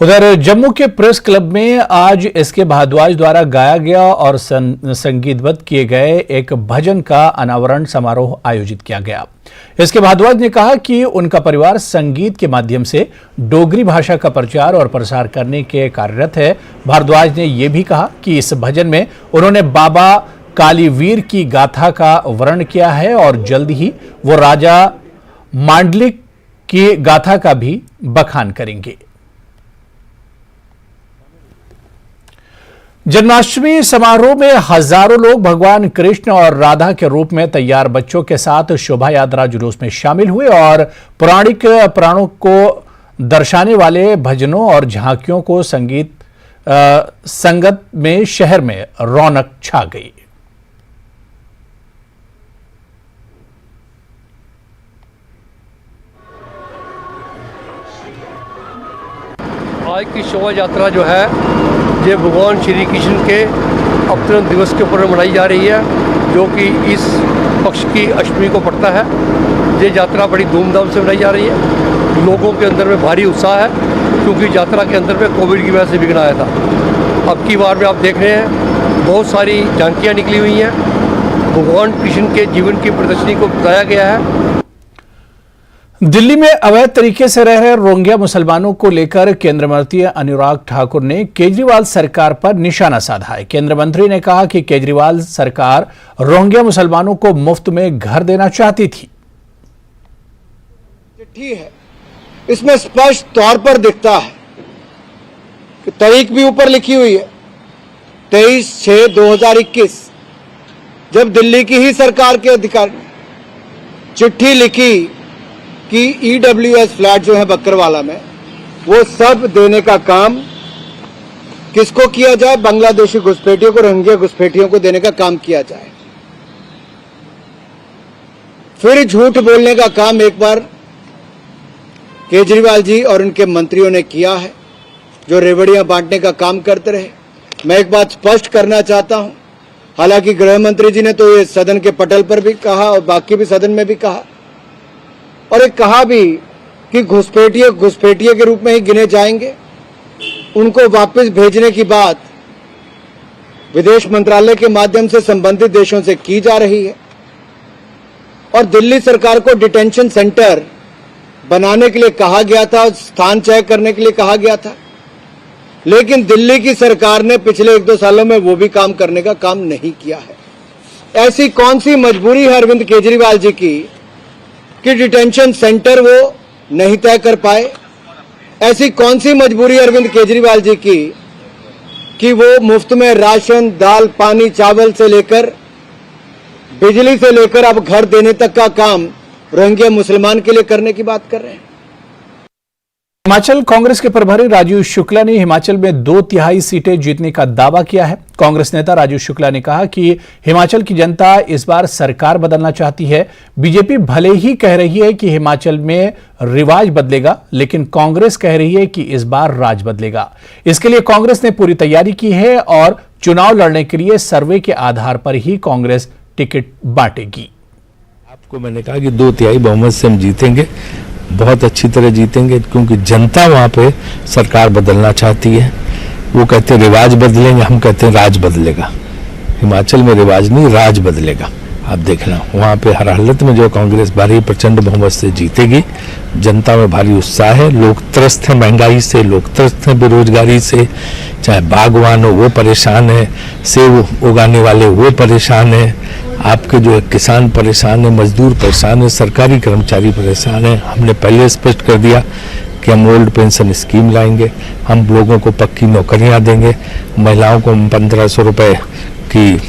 उधर जम्मू के press club में आज एसके भारद्वाज द्वारा गाया गया और संगीतबद्ध किए गए एक भजन का अनावरण समारोह आयोजित किया गया। एसके भारद्वाज ने कहा कि उनका परिवार संगीत के माध्यम से डोगरी भाषा का प्रचार और प्रसार करने के कार्यरत है। भारद्वाज ने यह भी कहा कि इस भजन में उन्होंने बाबा कालीवीर की गाथा का वर्णन किया है और जल्द ही वो राजा मांडलिक की गाथा का भी बखान करेंगे। जन्माष्टमी समारोह में हजारों लोग भगवान कृष्ण और राधा के रूप में तैयार बच्चों के साथ शोभा यात्रा जुलूस में शामिल हुए और पौराणिक प्राणों को दर्शाने वाले भजनों और झांकियों को संगत में शहर में रौनक छा गई। आज की शोभा यात्रा जो है ये भगवान श्री कृष्ण के अवतरण दिवस के ऊपर मनाई जा रही है, जो कि इस पक्ष की अष्टमी को पड़ता है। ये यात्रा बड़ी धूमधाम से मनाई जा रही है। लोगों के अंदर में भारी उत्साह है, क्योंकि यात्रा के अंदर में कोविड की वजह से विघ्न आया था। अब की बार में आप देख रहे हैं बहुत सारी झांकियाँ निकली हुई हैं। भगवान कृष्ण के जीवन की प्रदर्शनी को बताया गया है। दिल्ली में अवैध तरीके से रह रहे रोहिंग्या मुसलमानों को लेकर केंद्रीय मंत्री अनुराग ठाकुर ने केजरीवाल सरकार पर निशाना साधा है। केंद्रीय मंत्री ने कहा कि केजरीवाल सरकार रोहिंग्या मुसलमानों को मुफ्त में घर देना चाहती थी। चिट्ठी है, इसमें स्पष्ट तौर पर दिखता है कि तारीख भी ऊपर लिखी हुई है 23/6/2021, जब दिल्ली की ही सरकार के अधिकारी ने चिट्ठी लिखी कि EWS फ्लैट जो है बकरवाला में, वो सब देने का काम किसको किया जाए? बांग्लादेशी घुसपैठियों को, रोहिंग्या घुसपैठियों को देने का काम किया जाए। फिर झूठ बोलने का काम एक बार केजरीवाल जी और उनके मंत्रियों ने किया है, जो रेवड़ियां बांटने का काम करते रहे। मैं एक बात स्पष्ट करना चाहता हूं, हालांकि गृह मंत्री जी ने तो ये सदन के पटल पर भी कहा और बाकी भी सदन में भी कहा, और एक कहा भी कि घुसपैठिए के रूप में ही गिने जाएंगे। उनको वापस भेजने की बात विदेश मंत्रालय के माध्यम से संबंधित देशों से की जा रही है, और दिल्ली सरकार को डिटेंशन सेंटर बनाने के लिए कहा गया था, स्थान तय करने के लिए कहा गया था, लेकिन दिल्ली की सरकार ने पिछले 1-2 सालों में वो भी काम करने का काम नहीं किया है। ऐसी कौन सी मजबूरी है अरविंद केजरीवाल जी की कि डिटेंशन सेंटर वो नहीं तय कर पाए? ऐसी कौन सी मजबूरी अरविंद केजरीवाल जी की कि वो मुफ्त में राशन, दाल, पानी, चावल से लेकर बिजली से लेकर अब घर देने तक का काम रोहिंग्या मुसलमान के लिए करने की बात कर रहे हैं? हिमाचल कांग्रेस के प्रभारी राजीव शुक्ला ने हिमाचल में 2/3 सीटें जीतने का दावा किया है। कांग्रेस नेता राजीव शुक्ला ने कहा कि हिमाचल की जनता इस बार सरकार बदलना चाहती है। बीजेपी भले ही कह रही है कि हिमाचल में रिवाज बदलेगा, लेकिन कांग्रेस कह रही है कि इस बार राज बदलेगा। इसके लिए कांग्रेस ने पूरी तैयारी की है और चुनाव लड़ने के लिए सर्वे के आधार पर ही कांग्रेस टिकट बांटेगी। आपको मैंने कहा कि 2/3 बहुमत से हम जीतेंगे, बहुत अच्छी तरह जीतेंगे, क्योंकि जनता वहां पे सरकार बदलना चाहती है। वो कहते हैं रिवाज बदलेंगे, हम कहते हैं राज बदलेगा। हिमाचल में रिवाज नहीं, राज बदलेगा। आप देखना वहां पे हर हालत में जो कांग्रेस भारी प्रचंड बहुमत से जीतेगी। जनता में भारी उत्साह है, लोग त्रस्त हैं महंगाई से, लोग त्रस्त हैं बेरोजगारी से। चाहे बागवान हो वो परेशान है, सेब उगाने वाले वो परेशान है, आपके जो किसान परेशान है, मजदूर परेशान है, सरकारी कर्मचारी परेशान है। हमने पहले स्पष्ट कर दिया कि हम ओल्ड पेंशन स्कीम लाएंगे, हम लोगों को पक्की नौकरियां देंगे, महिलाओं को 1500 रुपए की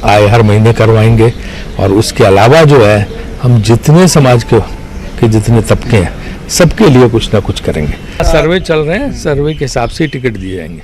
आय हर महीने करवाएंगे, और उसके अलावा जो है हम जितने समाज के जितने तबके हैं सबके लिए कुछ ना कुछ करेंगे। सर्वे चल रहे हैं, सर्वे के हिसाब से टिकट दिए जाएंगे।